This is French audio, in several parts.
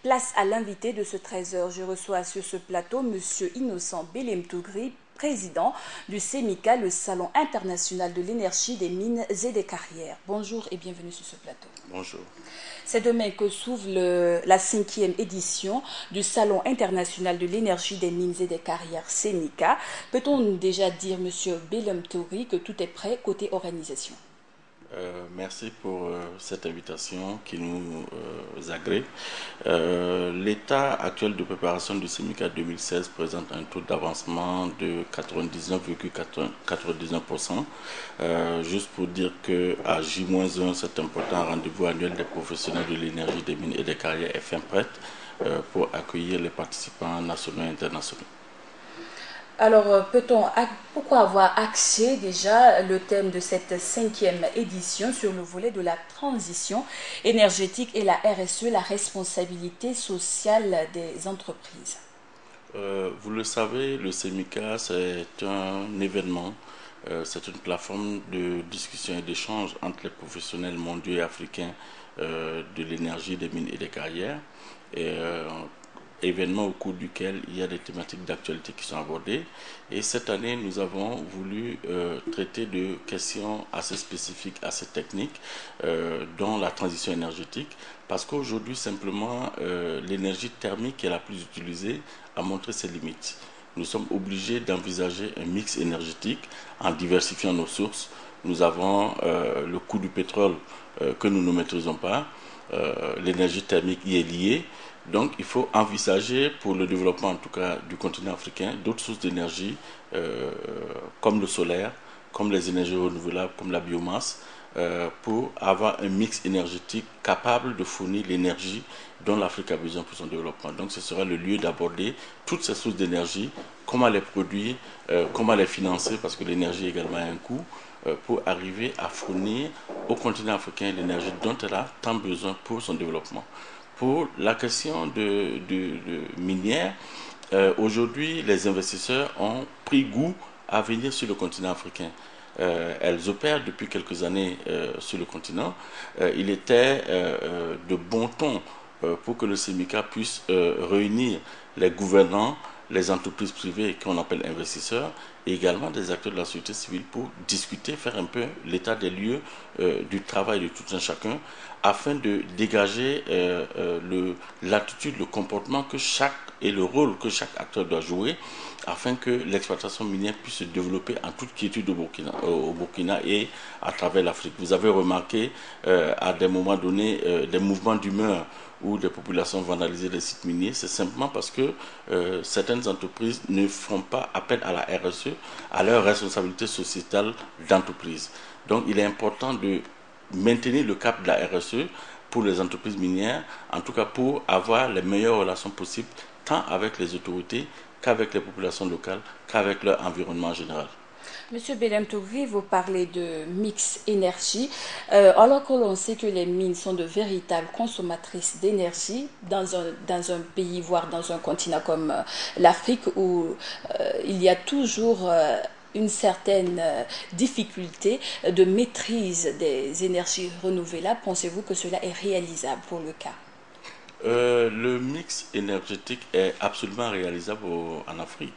Place à l'invité de ce 13h. Je reçois sur ce plateau M. Innocent Belem-Tougri, président du CEMICA, le Salon international de l'énergie, des mines et des carrières. Bonjour et bienvenue sur ce plateau. Bonjour. C'est demain que s'ouvre la 5e édition du Salon international de l'énergie, des mines et des carrières CEMICA. Peut-on déjà dire, M. Belem-Tougri, que tout est prêt côté organisation? Merci pour cette invitation qui nous agrée. L'état actuel de préparation du CEMICA 2016 présente un taux d'avancement de 99,99%. Juste pour dire qu'à J-1, cet important rendez-vous annuel des professionnels de l'énergie, des mines et des carrières est fin prête pour accueillir les participants nationaux et internationaux. Alors, pourquoi avoir axé déjà le thème de cette 5e édition sur le volet de la transition énergétique et la RSE, la responsabilité sociale des entreprises? Vous le savez, le CEMICA, c'est un événement, c'est une plateforme de discussion et d'échange entre les professionnels mondiaux et africains de l'énergie, des mines et des carrières. Événement au cours duquel il y a des thématiques d'actualité qui sont abordées. Et cette année, nous avons voulu traiter de questions assez spécifiques, assez techniques, dont la transition énergétique, parce qu'aujourd'hui, simplement, l'énergie thermique qui est la plus utilisée a montré ses limites. Nous sommes obligés d'envisager un mix énergétique en diversifiant nos sources. Nous avons le coût du pétrole que nous ne maîtrisons pas. L'énergie thermique y est liée. Donc il faut envisager pour le développement en tout cas du continent africain d'autres sources d'énergie comme le solaire, comme les énergies renouvelables, comme la biomasse, pour avoir un mix énergétique capable de fournir l'énergie dont l'Afrique a besoin pour son développement. Donc ce sera le lieu d'aborder toutes ces sources d'énergie, comment les produire, comment les financer, parce que l'énergie également a un coût, pour arriver à fournir au continent africain l'énergie dont elle a tant besoin pour son développement. Pour la question de minière, aujourd'hui, les investisseurs ont pris goût à venir sur le continent africain. Elles opèrent depuis quelques années sur le continent. Il était de bon ton pour que le CEMICA puisse réunir les gouvernants, les entreprises privées qu'on appelle investisseurs, et également des acteurs de la société civile pour discuter, faire un peu l'état des lieux du travail de tout un chacun, afin de dégager l'attitude, le comportement que et le rôle que chaque acteur doit jouer, afin que l'exploitation minière puisse se développer en toute quiétude au Burkina et à travers l'Afrique. Vous avez remarqué à des moments donnés des mouvements d'humeur où des populations vandalisent les sites miniers, c'est simplement parce que certaines entreprises ne font pas appel à la RSE, à leur responsabilité sociétale d'entreprise. Donc il est important de maintenir le cap de la RSE pour les entreprises minières, en tout cas pour avoir les meilleures relations possibles, tant avec les autorités qu'avec les populations locales, qu'avec leur environnement général. Monsieur Belem-Tougri, vous parlez de mix énergie, alors que l'on sait que les mines sont de véritables consommatrices d'énergie dans un pays, voire dans un continent comme l'Afrique, où il y a toujours une certaine difficulté de maîtrise des énergies renouvelables. Pensez-vous que cela est réalisable pour le cas? Le mix énergétique est absolument réalisable en Afrique.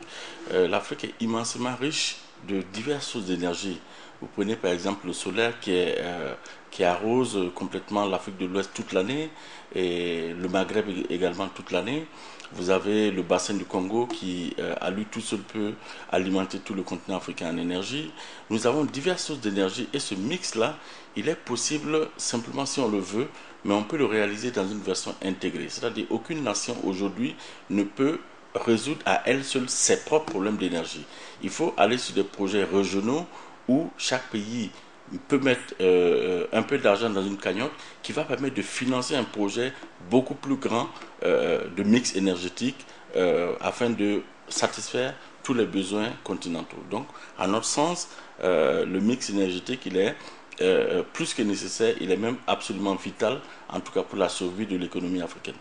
L'Afrique est immensément riche de diverses sources d'énergie. Vous prenez par exemple le solaire qui arrose complètement l'Afrique de l'Ouest toute l'année et le Maghreb également toute l'année. Vous avez le bassin du Congo qui, à lui tout seul, peut alimenter tout le continent africain en énergie. Nous avons diverses sources d'énergie et ce mix-là, il est possible simplement si on le veut, mais on peut le réaliser dans une version intégrée. C'est-à-dire aucune nation aujourd'hui ne peut résoudre à elle seule ses propres problèmes d'énergie. Il faut aller sur des projets régionaux où chaque pays peut mettre un peu d'argent dans une cagnotte qui va permettre de financer un projet beaucoup plus grand de mix énergétique afin de satisfaire tous les besoins continentaux. Donc, à notre sens, le mix énergétique, il est plus que nécessaire, il est même absolument vital, en tout cas pour la survie de l'économie africaine.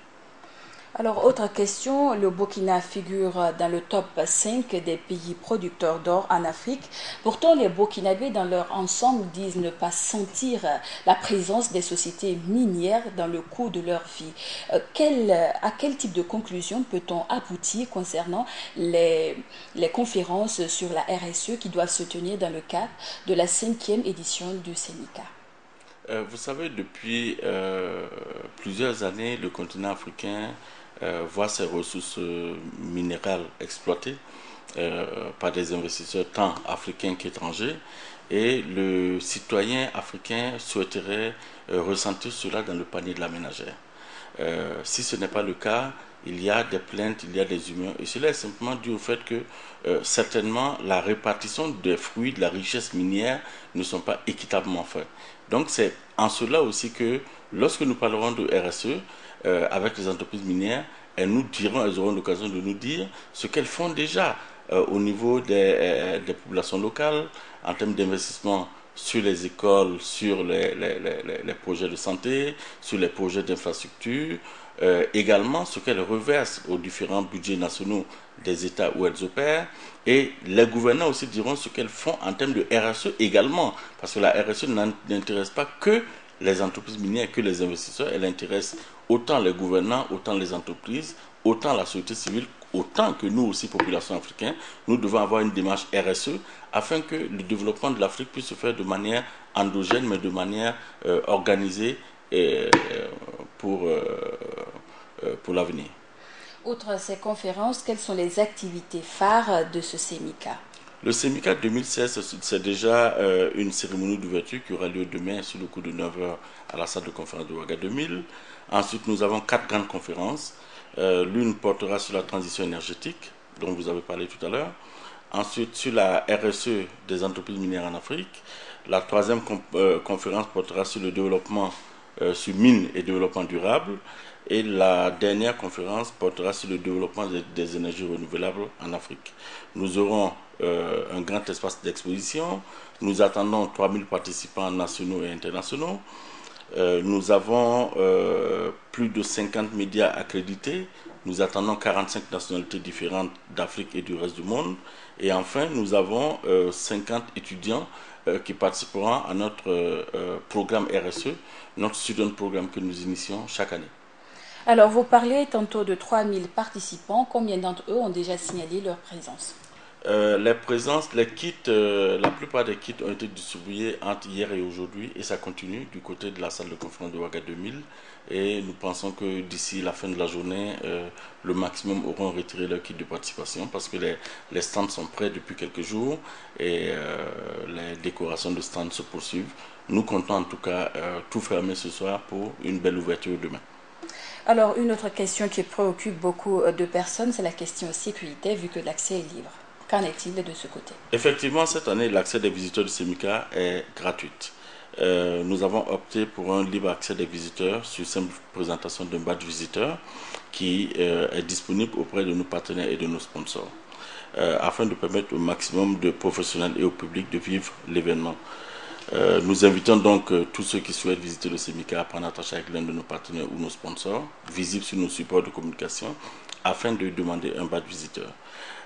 Alors, autre question, le Burkina figure dans le top 5 des pays producteurs d'or en Afrique. Pourtant, les Burkinabés, dans leur ensemble, disent ne pas sentir la présence des sociétés minières dans le cours de leur vie. À quel type de conclusion peut-on aboutir concernant les conférences sur la RSE qui doivent se tenir dans le cadre de la 5e édition du CENICA? Vous savez, depuis plusieurs années, le continent africain voit ses ressources minérales exploitées par des investisseurs tant africains qu'étrangers. Et le citoyen africain souhaiterait ressentir cela dans le panier de la ménagère. Si ce n'est pas le cas, il y a des plaintes, il y a des humeurs. Et cela est simplement dû au fait que certainement la répartition des fruits de la richesse minière ne sont pas équitablement faits. Donc c'est en cela aussi que lorsque nous parlerons de RSE avec les entreprises minières, elles auront l'occasion de nous dire ce qu'elles font déjà au niveau des populations locales en termes d'investissement sur les écoles, sur les projets de santé, sur les projets d'infrastructure, également ce qu'elles reversent aux différents budgets nationaux des États où elles opèrent, et les gouvernants aussi diront ce qu'elles font en termes de RSE également, parce que la RSE n'intéresse pas que les entreprises minières, que les investisseurs, elle intéresse autant les gouvernants, autant les entreprises, autant la société civile, autant que nous aussi, population africaine. Nous devons avoir une démarche RSE afin que le développement de l'Afrique puisse se faire de manière endogène, mais de manière organisée pour, pour l'avenir. Outre ces conférences, quelles sont les activités phares de ce CEMICA? Le CEMICA 2016, c'est déjà une cérémonie d'ouverture qui aura lieu demain sur le coup de 9 heures à la salle de conférence de Ouaga 2000. Ensuite, nous avons 4 grandes conférences. L'une portera sur la transition énergétique, dont vous avez parlé tout à l'heure. Ensuite, sur la RSE des entreprises minières en Afrique. La troisième conférence portera sur le développement, sur mines et développement durable. Et la dernière conférence portera sur le développement des énergies renouvelables en Afrique. Nous aurons un grand espace d'exposition. Nous attendons 3000 participants nationaux et internationaux. Nous avons plus de 50 médias accrédités. Nous attendons 45 nationalités différentes d'Afrique et du reste du monde. Et enfin, nous avons 50 étudiants qui participeront à notre programme RSE, notre student programme que nous initions chaque année. Alors, vous parlez tantôt de 3000 participants. Combien d'entre eux ont déjà signalé leur présence? Les présences, les kits, la plupart des kits ont été distribués entre hier et aujourd'hui et ça continue du côté de la salle de conférence de Ouaga 2000 et nous pensons que d'ici la fin de la journée, le maximum auront retiré leur kit de participation parce que les stands sont prêts depuis quelques jours et les décorations de stands se poursuivent. Nous comptons en tout cas tout fermer ce soir pour une belle ouverture demain. Alors, une autre question qui préoccupe beaucoup de personnes, c'est la question sécurité, vu que l'accès est libre. Qu'en est-il de ce côté? Effectivement, cette année, l'accès des visiteurs du CEMICA est gratuit. Nous avons opté pour un libre accès des visiteurs sur simple présentation d'un badge visiteur qui est disponible auprès de nos partenaires et de nos sponsors, afin de permettre au maximum de professionnels et au public de vivre l'événement. Nous invitons donc tous ceux qui souhaitent visiter le CEMICA à prendre attache avec l'un de nos partenaires ou nos sponsors, visibles sur nos supports de communication, afin de demander un badge visiteur.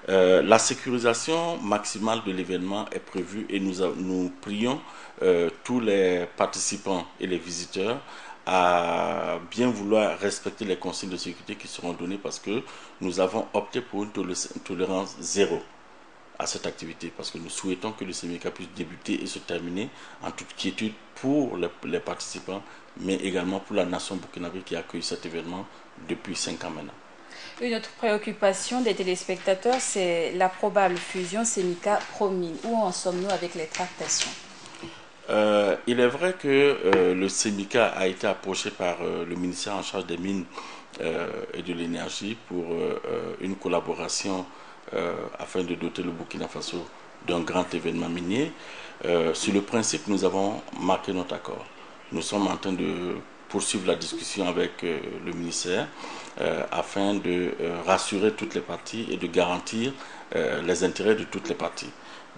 La sécurisation maximale de l'événement est prévue et nous prions tous les participants et les visiteurs à bien vouloir respecter les consignes de sécurité qui seront données parce que nous avons opté pour une tolérance zéro à cette activité parce que nous souhaitons que le CEMICA puisse débuter et se terminer en toute quiétude pour les participants mais également pour la nation burkinabé qui accueille cet événement depuis 5 ans maintenant. Une autre préoccupation des téléspectateurs, c'est la probable fusion CEMICA-Promine. Où en sommes-nous avec les tractations? Il est vrai que le CEMICA a été approché par le ministère en charge des mines et de l'énergie pour une collaboration afin de doter le Burkina Faso d'un grand événement minier. Sur le principe, nous avons marqué notre accord. Nous sommes en train de poursuivre la discussion avec le ministère afin de rassurer toutes les parties et de garantir les intérêts de toutes les parties.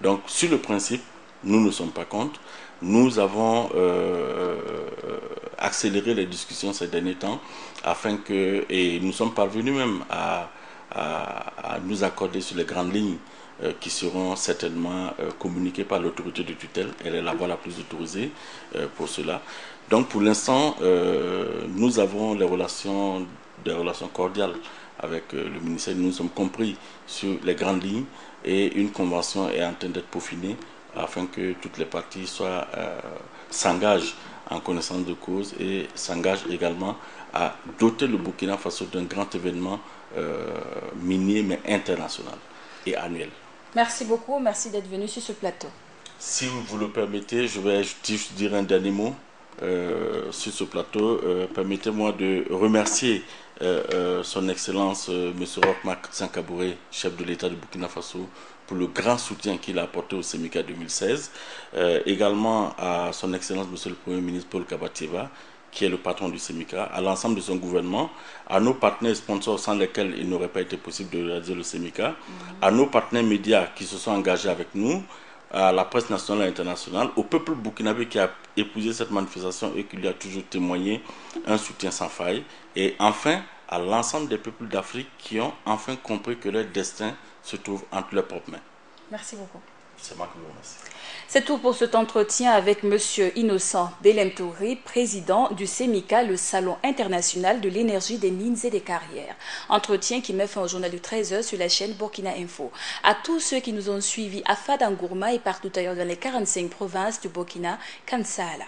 Donc, sur le principe, nous ne sommes pas contre. Nous avons accéléré les discussions ces derniers temps afin que, et nous sommes parvenus même à nous accorder sur les grandes lignes qui seront certainement communiquées par l'autorité de tutelle. Elle est la voie la plus autorisée pour cela. Donc pour l'instant, nous avons des relations cordiales avec le ministère. Nous sommes compris sur les grandes lignes et une convention est en train d'être peaufinée afin que toutes les parties s'engagent en connaissance de cause et s'engagent également à doter le Burkina Faso d'un grand événement minier mais international et annuel. Merci beaucoup, merci d'être venu sur ce plateau. Si vous le permettez, je vais juste dire un dernier mot sur ce plateau. Permettez-moi de remercier son Excellence M. Roch-Marc Sankabouré, chef de l'État de Burkina Faso, pour le grand soutien qu'il a apporté au CEMICA 2016. Également à son Excellence M. le Premier ministre Paul Kabatieba, qui est le patron du CEMICA, à l'ensemble de son gouvernement, à nos partenaires sponsors sans lesquels il n'aurait pas été possible de réaliser le CEMICA, à nos partenaires médias qui se sont engagés avec nous, à la presse nationale et internationale, au peuple burkinabé qui a épousé cette manifestation et qui lui a toujours témoigné un soutien sans faille, et enfin à l'ensemble des peuples d'Afrique qui ont enfin compris que leur destin se trouve entre leurs propres mains. Merci beaucoup. C'est moi qui vous remercie. C'est tout pour cet entretien avec M. Innocent Belem Touré, président du CEMICA, le Salon international de l'énergie des mines et des carrières. Entretien qui met fin au journal de 13h sur la chaîne Burkina Info. À tous ceux qui nous ont suivis à Fadangourma et partout ailleurs dans les 45 provinces du Burkina, Kansala.